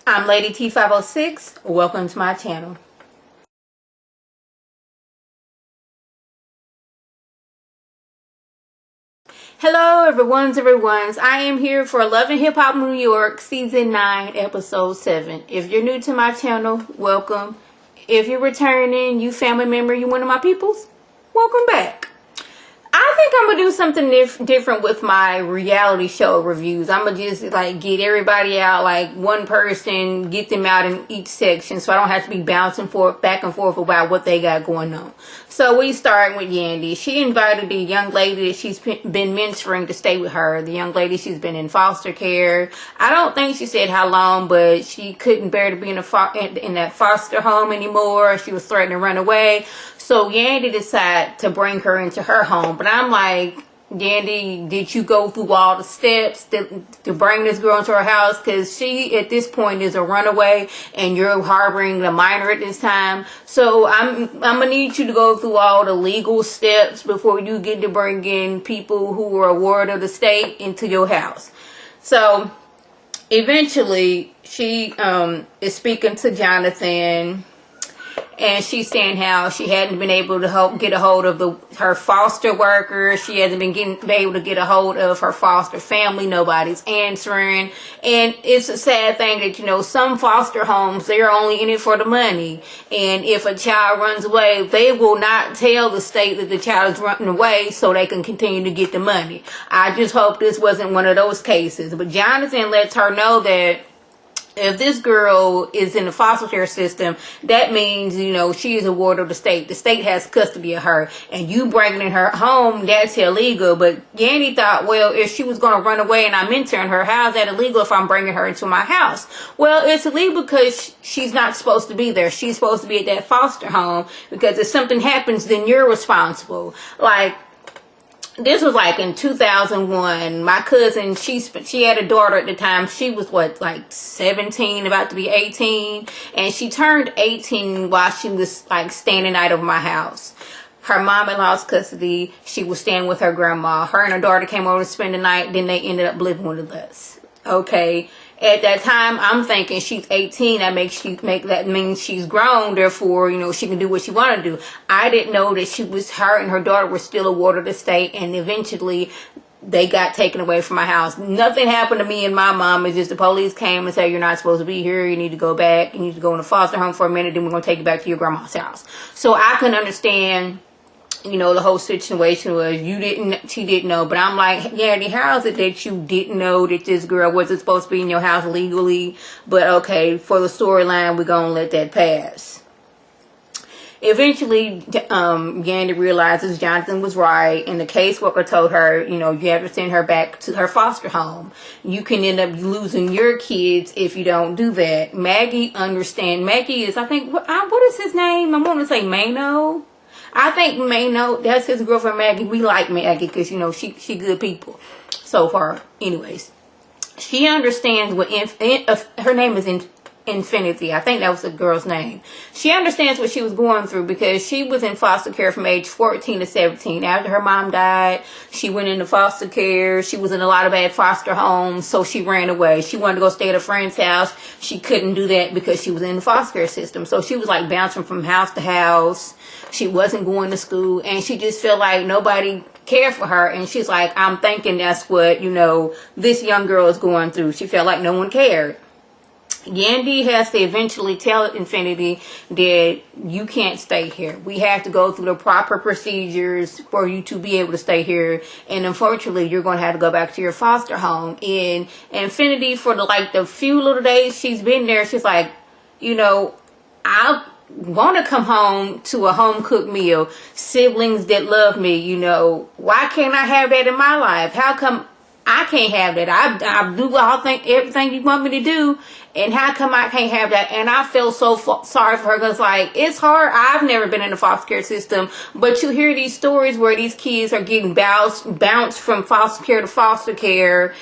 I'm Lady T506. Welcome to my channel. Hello everyone's. I am here for Love and Hip Hop New York Season 9 Episode 7. If you're new to my channel, welcome. If you're returning, you family member, you one of my peoples, welcome back. I think I'm gonna do something different with my reality show reviews. I'm gonna just like get everybody out, like one person, get them out in each section, so I don't have to be bouncing back and forth about what they got going on. So we start with Yandy. She invited the young lady that she's been mentoring to stay with her. The young lady, she's been in foster care. I don't think she said how long, but she couldn't bear to be in that foster home anymore. She was threatening to run away. So Yandy decided to bring her into her home. But I'm like, Yandy, did you go through all the steps to bring this girl into her house? Because she, at this point, is a runaway, and you're harboring the minor at this time. So I'm gonna need you to go through all the legal steps before you get to bring in people who are a ward of the state into your house. So eventually, she is speaking to Jonathan. And she's saying how she hadn't been able to get a hold of her foster workers. She hasn't been able to get a hold of her foster family. Nobody's answering. And it's a sad thing that, you know, some foster homes, they're only in it for the money. And if a child runs away, they will not tell the state that the child is running away so they can continue to get the money. I just hope this wasn't one of those cases. But Jonathan lets her know that if this girl is in the foster care system, that means, you know, she is a ward of the state. The state has custody of her. And you bringing her home, that's illegal. But Yandy thought, well, if she was going to run away and I'm mentoring her, how's that illegal if I'm bringing her into my house? Well, it's illegal because she's not supposed to be there. She's supposed to be at that foster home because if something happens, then you're responsible. Like, this was like in 2001. My cousin, she had a daughter at the time. She was like 17, about to be 18. And she turned 18 while she was like staying the night over my house. Her mom had lost custody. She was staying with her grandma. Her and her daughter came over to spend the night. Then they ended up living with us. Okay. At that time, I'm thinking she's 18. That means she's grown. Therefore, you know, she can do what she want to do. I didn't know that her and her daughter were still a ward of the state, and eventually they got taken away from my house. Nothing happened to me and my mom. It's just the police came and said, you're not supposed to be here. You need to go back. You need to go in a foster home for a minute. Then we're going to take you back to your grandma's house. So I can understand, you know, the whole situation was she didn't know. But I'm like, Yandy, how is it that you didn't know that this girl wasn't supposed to be in your house legally? But okay, for the storyline, we're going to let that pass. Eventually, Yandy realizes Jonathan was right, and the caseworker told her, you know, you have to send her back to her foster home. You can end up losing your kids if you don't do that. Maggie is, I think, what is his name? I want to say Mano. I think Mano, that's his girlfriend Maggie. We like Maggie because, you know, she good people so far. Anyways, she understands what her name is Infinity. I think that was the girl's name. She understands what she was going through because she was in foster care from age 14 to 17. After her mom died, she went into foster care. She was in a lot of bad foster homes, so she ran away. She wanted to go stay at a friend's house. She couldn't do that because she was in the foster care system. So she was like bouncing from house to house. She wasn't going to school, and she just felt like nobody cared for her. And she's like, I'm thinking that's what, you know, this young girl is going through. She felt like no one cared. Yandy has to eventually tell Infinity that you can't stay here. We have to go through the proper procedures for you to be able to stay here. And unfortunately, you're going to have to go back to your foster home. And Infinity, for the few little days she's been there, she's like, you know, I want to come home to a home-cooked meal. Siblings that love me, you know. Why can't I have that in my life? How come I can't have that? I do everything you want me to do, and how come I can't have that? And I feel so sorry for her because, like, it's hard. I've never been in the foster care system, but you hear these stories where these kids are getting bounced from foster care to foster care,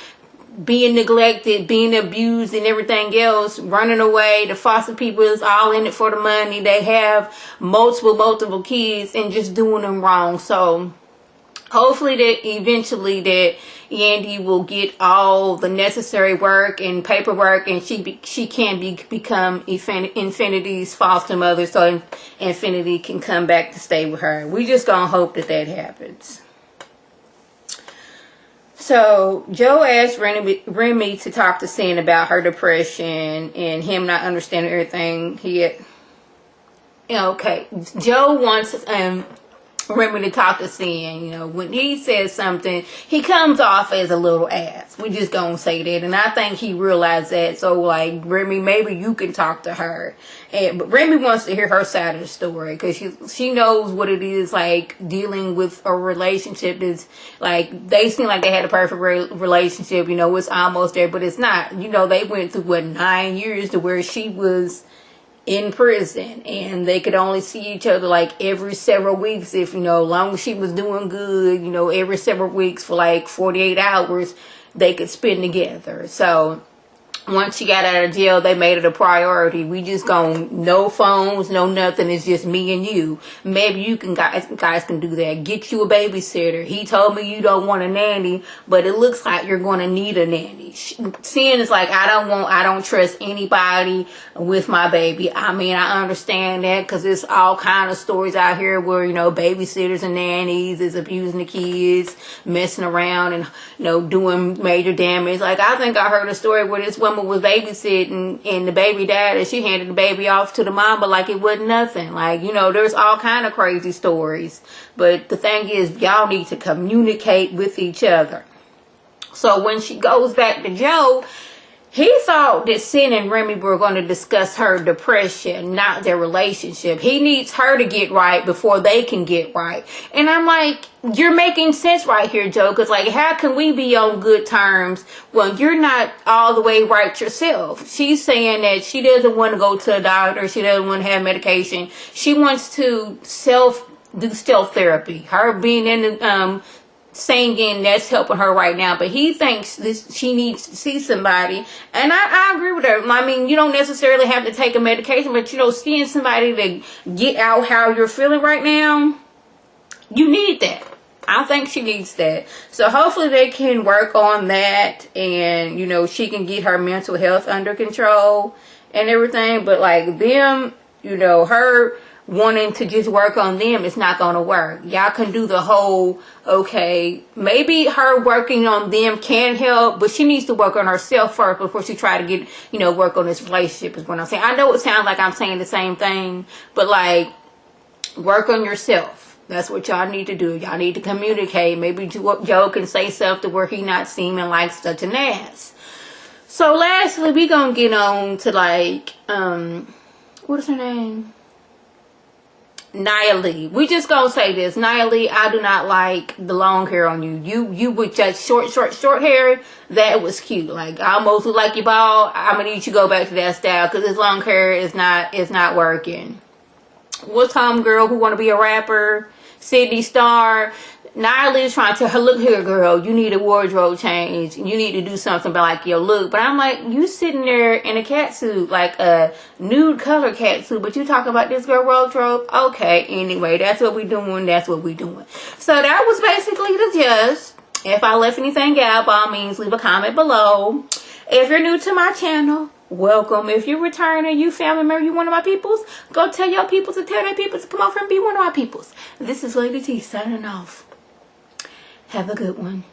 being neglected, being abused, and everything else, running away. The foster people is all in it for the money. They have multiple kids and just doing them wrong. So hopefully that eventually that Yandy will get all the necessary work and paperwork, and she can become Infinity's foster mother, so Infinity can come back to stay with her. We just gonna hope that that happens. So Joe asked Remy to talk to Sin about her depression and him not understanding everything he had. Okay, Joe wants Remy to talk to Sin. You know, when he says something, he comes off as a little ass. We just gonna say that, and I think he realized that. So, like, Remy, maybe you can talk to her. But Remy wants to hear her side of the story because she knows what it is like dealing with a relationship. Is like they seem like they had a perfect relationship. You know, it's almost there, but it's not. You know, they went through 9 years to where she was in prison, and they could only see each other like every several weeks, if, you know, long as she was doing good, you know, every several weeks for like 48 hours they could spend together. So once she got out of jail, they made it a priority. We just no phones, no nothing. It's just me and you. Maybe you can guys can do that. Get you a babysitter. He told me you don't want a nanny, but it looks like you're going to need a nanny. Sin is like, I don't trust anybody with my baby. I mean, I understand that because there's all kind of stories out here where, you know, babysitters and nannies is abusing the kids, messing around and, you know, doing major damage. Like, I think I heard a story where this woman was babysitting and the baby died and she handed the baby off to the mama like it wasn't nothing. Like, you know, there's all kind of crazy stories. But the thing is, y'all need to communicate with each other. So when she goes back to Joe, he thought that Sin and Remy were going to discuss her depression, not their relationship. He needs her to get right before they can get right. And I'm like, you're making sense right here, Joe, because, like, how can we be on good terms when you're not all the way right yourself? She's saying that she doesn't want to go to a doctor. She doesn't want to have medication. She wants to do self therapy. Her being in the singing, that's helping her right now, but he thinks she needs to see somebody, and I agree with her. I mean, you don't necessarily have to take a medication, but, you know, seeing somebody to get out how you're feeling right now, you need that. I think she needs that. So hopefully they can work on that, and, you know, she can get her mental health under control and everything. But, like, them, you know, her wanting to just work on them, it's not going to work. Y'all can do the whole, okay, maybe her working on them can help, but she needs to work on herself first before she try to get, you know, work on this relationship is what I'm saying. I know it sounds like I'm saying the same thing, but, like, work on yourself. That's what y'all need to do. Y'all need to communicate. Maybe Joe can say something where he not seeming like such an ass. So lastly, we gonna get on to, like, what is her name? Nia Lee. We just gonna say this. Nia Lee, I do not like the long hair on you. You with just short hair, that was cute. Like, I almost look like you bald. I'm gonna need you to go back to that style because this long hair is not working. What's homegirl who want to be a rapper? Sydney Star. Nia Lee is trying to tell her, look here, girl, you need a wardrobe change. You need to do something about, like, your look. But I'm like, you sitting there in a catsuit, like a nude color catsuit, but you talking about this girl wardrobe? Okay, anyway, that's what we doing. That's what we doing. So that was basically the gist. If I left anything out, by all means, leave a comment below. If you're new to my channel, welcome. If you're returning, you family member, you one of my peoples, go tell your peoples to tell their peoples to come over and be one of my peoples. This is Lady T signing off. Have a good one.